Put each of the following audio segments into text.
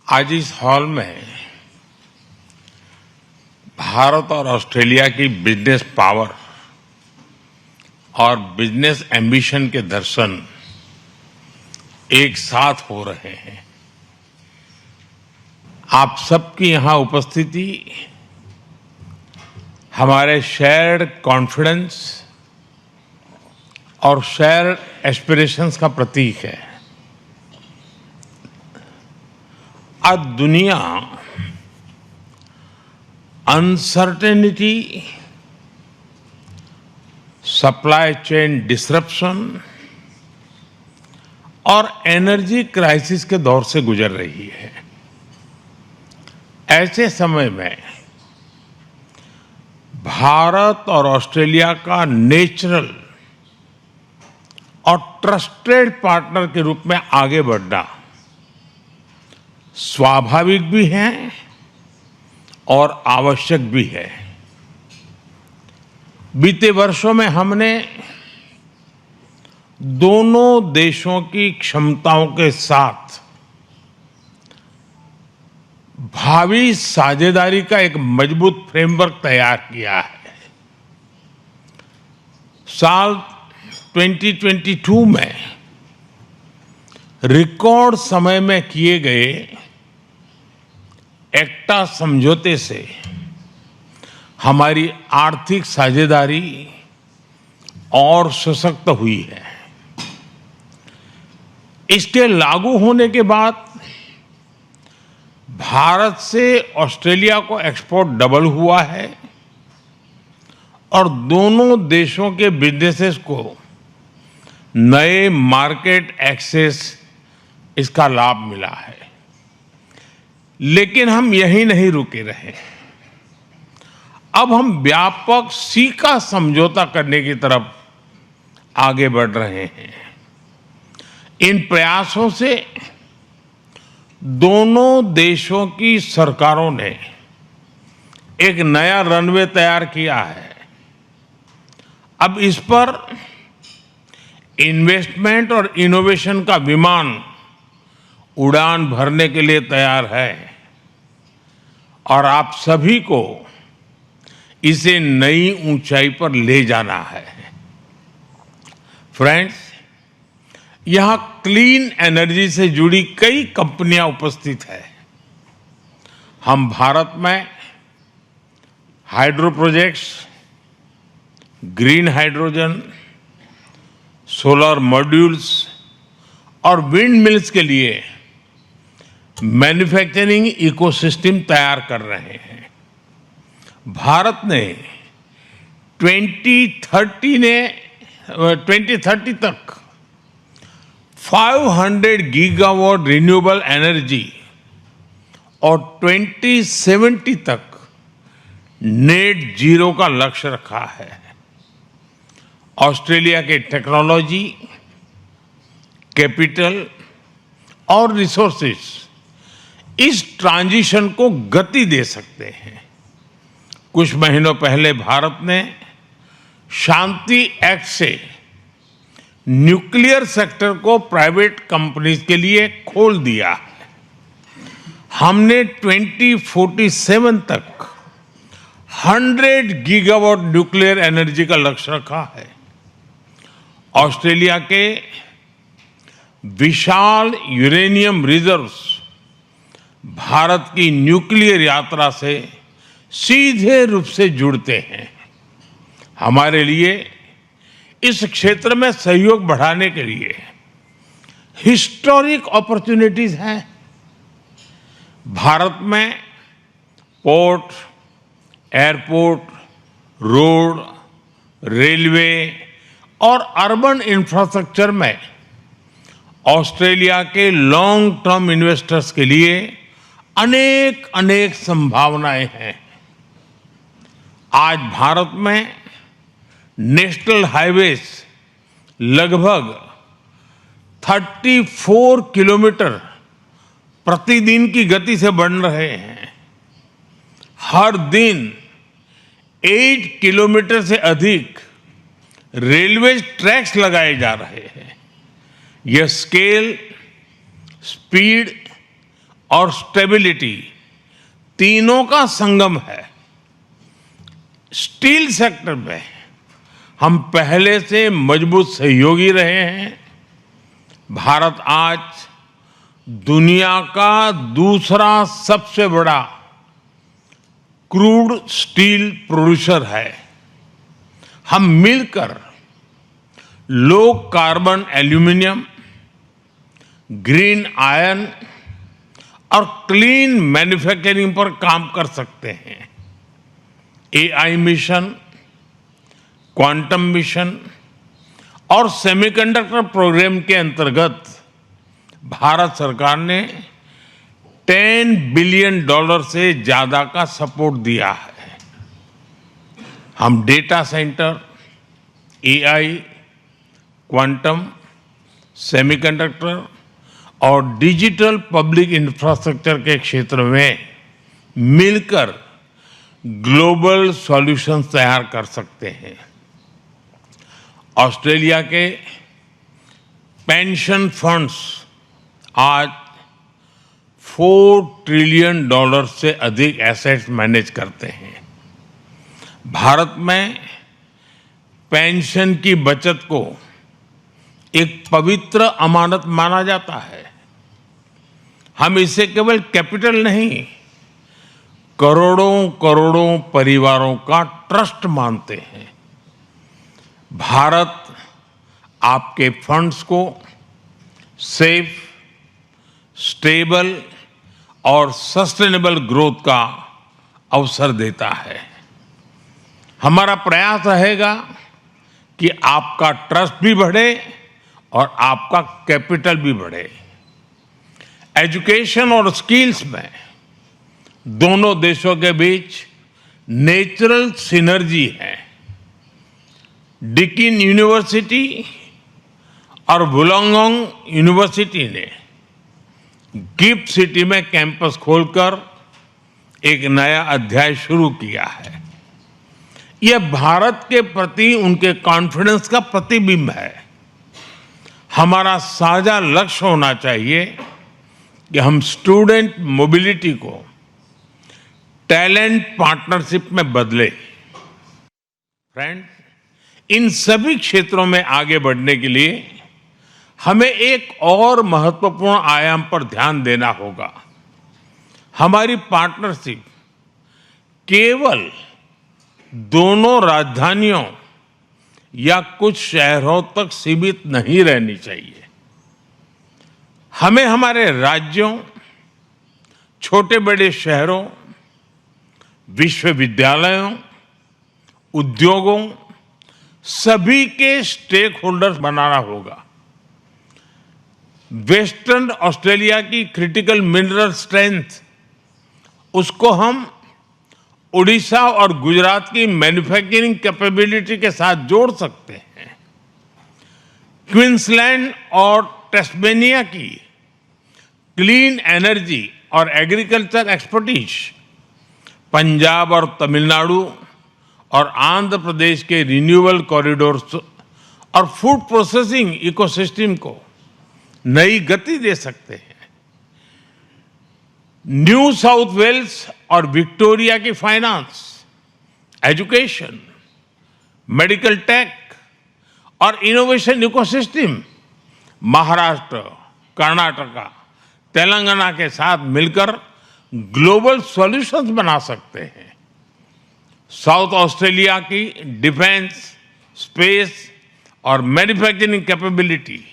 आज इस हॉल में भारत और ऑस्ट्रेलिया की बिजनेस पावर और बिजनेस एम्बिशन के दर्शन एक साथ हो रहे हैं। आप सबकी यहां उपस्थिति हमारे शेयर्ड कॉन्फिडेंस और शेयर्ड एस्पिरेशंस का प्रतीक है। आज दुनिया अनसर्टेनिटी, सप्लाई चेन डिसरप्शन और एनर्जी क्राइसिस के दौर से गुजर रही है। ऐसे समय में भारत और ऑस्ट्रेलिया का नेचुरल और ट्रस्टेड पार्टनर के रूप में आगे बढ़ना स्वाभाविक भी है और आवश्यक भी है। बीते वर्षों में हमने दोनों देशों की क्षमताओं के साथ भावी साझेदारी का एक मजबूत फ्रेमवर्क तैयार किया है। साल 2022 में रिकॉर्ड समय में किए गए एक्टा समझौते से हमारी आर्थिक साझेदारी और सशक्त हुई है। इसके लागू होने के बाद भारत से ऑस्ट्रेलिया को एक्सपोर्ट डबल हुआ है और दोनों देशों के बिजनेसेस को नए मार्केट एक्सेस इसका लाभ मिला है। लेकिन हम यहीं नहीं रुके रहे। अब हम व्यापक सीका समझौता करने की तरफ आगे बढ़ रहे हैं। इन प्रयासों से दोनों देशों की सरकारों ने एक नया रनवे तैयार किया है। अब इस पर इन्वेस्टमेंट और इनोवेशन का विमान उड़ान भरने के लिए तैयार है और आप सभी को इसे नई ऊंचाई पर ले जाना है। फ्रेंड्स, यहां क्लीन एनर्जी से जुड़ी कई कंपनियां उपस्थित है। हम भारत में hydro projects, green hydrogen, solar modules और विंड मिल्स के लिए मैन्युफैक्चरिंग इकोसिस्टम तैयार कर रहे हैं। भारत ने 2030 तक 500 गीगावाट रिन्यूएबल एनर्जी और 2070 तक नेट जीरो का लक्ष्य रखा है। ऑस्ट्रेलिया के टेक्नोलॉजी, कैपिटल और रिसोर्सेस इस ट्रांजिशन को गति दे सकते हैं। कुछ महीनों पहले भारत ने शांति एक्ट से न्यूक्लियर सेक्टर को प्राइवेट कंपनीज के लिए खोल दिया है। हमने 2047 तक 100 गीगावाट न्यूक्लियर एनर्जी का लक्ष्य रखा है। ऑस्ट्रेलिया के विशाल यूरेनियम रिजर्व्स भारत की न्यूक्लियर यात्रा से सीधे रूप से जुड़ते हैं। हमारे लिए इस क्षेत्र में सहयोग बढ़ाने के लिए हिस्टोरिक अपॉर्चुनिटीज हैं। भारत में पोर्ट, एयरपोर्ट, रोड, रेलवे और अर्बन इंफ्रास्ट्रक्चर में ऑस्ट्रेलिया के लॉन्ग टर्म इन्वेस्टर्स के लिए अनेक संभावनाएं हैं। आज भारत में नेशनल हाईवेज लगभग 34 किलोमीटर प्रतिदिन की गति से बन रहे हैं। हर दिन 8 किलोमीटर से अधिक रेलवे ट्रैक्स लगाए जा रहे हैं। यह स्केल, स्पीड और स्टेबिलिटी तीनों का संगम है। स्टील सेक्टर में हम पहले से मजबूत सहयोगी रहे हैं। भारत आज दुनिया का दूसरा सबसे बड़ा क्रूड स्टील प्रोड्यूसर है। हम मिलकर low carbon aluminium, green iron और क्लीन मैन्युफैक्चरिंग पर काम कर सकते हैं। एआई मिशन, क्वांटम मिशन और सेमीकंडक्टर प्रोग्राम के अंतर्गत भारत सरकार ने $10 बिलियन से ज्यादा का सपोर्ट दिया है। हम data centre, AI, quantum, semiconductor और डिजिटल पब्लिक इंफ्रास्ट्रक्चर के क्षेत्र में मिलकर ग्लोबल सॉल्यूशंस तैयार कर सकते हैं। ऑस्ट्रेलिया के पेंशन फंड्स आज $4 ट्रिलियन से अधिक एसेट्स मैनेज करते हैं। भारत में पेंशन की बचत को एक पवित्र अमानत माना जाता है। हम इसे केवल कैपिटल नहीं, करोड़ों करोड़ों परिवारों का ट्रस्ट मानते हैं। भारत आपके फंड्स को सेफ, स्टेबल और सस्टेनेबल ग्रोथ का अवसर देता है। हमारा प्रयास रहेगा कि आपका ट्रस्ट भी बढ़े और आपका कैपिटल भी बढ़े। एजुकेशन और स्किल्स में दोनों देशों के बीच नेचुरल सिनर्जी है। डिकिन यूनिवर्सिटी और वुलंगडोंग यूनिवर्सिटी ने गिफ्ट सिटी में कैंपस खोलकर एक नया अध्याय शुरू किया है। यह भारत के प्रति उनके कॉन्फिडेंस का प्रतिबिंब है। हमारा साझा लक्ष्य होना चाहिए कि हम स्टूडेंट मोबिलिटी को टैलेंट पार्टनरशिप में बदले। फ्रेंड्स, इन सभी क्षेत्रों में आगे बढ़ने के लिए हमें एक और महत्वपूर्ण आयाम पर ध्यान देना होगा। हमारी पार्टनरशिप केवल दोनों राजधानियों या कुछ शहरों तक सीमित नहीं रहनी चाहिए। हमें हमारे राज्यों, छोटे बड़े शहरों, विश्वविद्यालयों, उद्योगों, सभी के स्टेक होल्डर्स बनाना होगा। वेस्टर्न ऑस्ट्रेलिया की क्रिटिकल मिनरल स्ट्रेंथ, उसको हम उड़ीसा और गुजरात की मैन्युफैक्चरिंग कैपेबिलिटी के साथ जोड़ सकते हैं। क्वींसलैंड और टेस्मेनिया की क्लीन एनर्जी और एग्रीकल्चर एक्सपर्टीज, पंजाब और तमिलनाडु और आंध्र प्रदेश के रिन्यूएबल कॉरिडोर्स और फूड प्रोसेसिंग इकोसिस्टम को नई गति दे सकते हैं। न्यू साउथ वेल्स और विक्टोरिया की फाइनेंस, एजुकेशन, मेडिकल टेक और इनोवेशन इकोसिस्टम महाराष्ट्र, कर्नाटका, तेलंगाना के साथ मिलकर ग्लोबल सॉल्यूशंस बना सकते हैं। साउथ ऑस्ट्रेलिया की डिफेंस, स्पेस और मैन्युफैक्चरिंग कैपेबिलिटी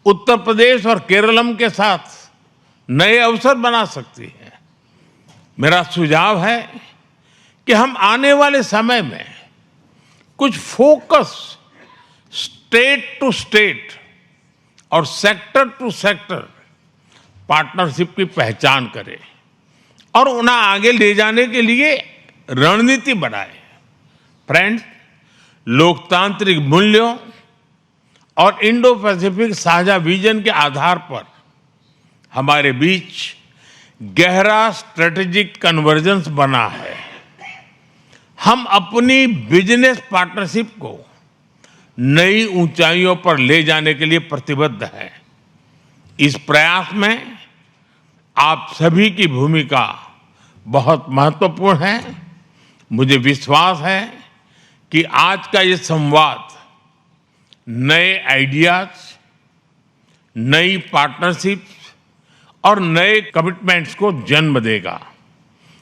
उत्तर प्रदेश और केरलम के साथ नए अवसर बना सकती है। मेरा सुझाव है कि हम आने वाले समय में कुछ फोकस स्टेट टू स्टेट और सेक्टर टू सेक्टर पार्टनरशिप की पहचान करें और उन्हें आगे ले जाने के लिए रणनीति बनाए। फ्रेंड्स, लोकतांत्रिक मूल्यों और इंडो पैसिफिक साझा विजन के आधार पर हमारे बीच गहरा स्ट्रेटेजिक कन्वर्जेंस बना है। हम अपनी बिजनेस पार्टनरशिप को नई ऊंचाइयों पर ले जाने के लिए प्रतिबद्ध हैं। इस प्रयास में आप सभी की भूमिका बहुत महत्वपूर्ण है। मुझे विश्वास है कि आज का ये संवाद नए आइडियाज, नई पार्टनरशिप्स और नए कमिटमेंट्स को जन्म देगा।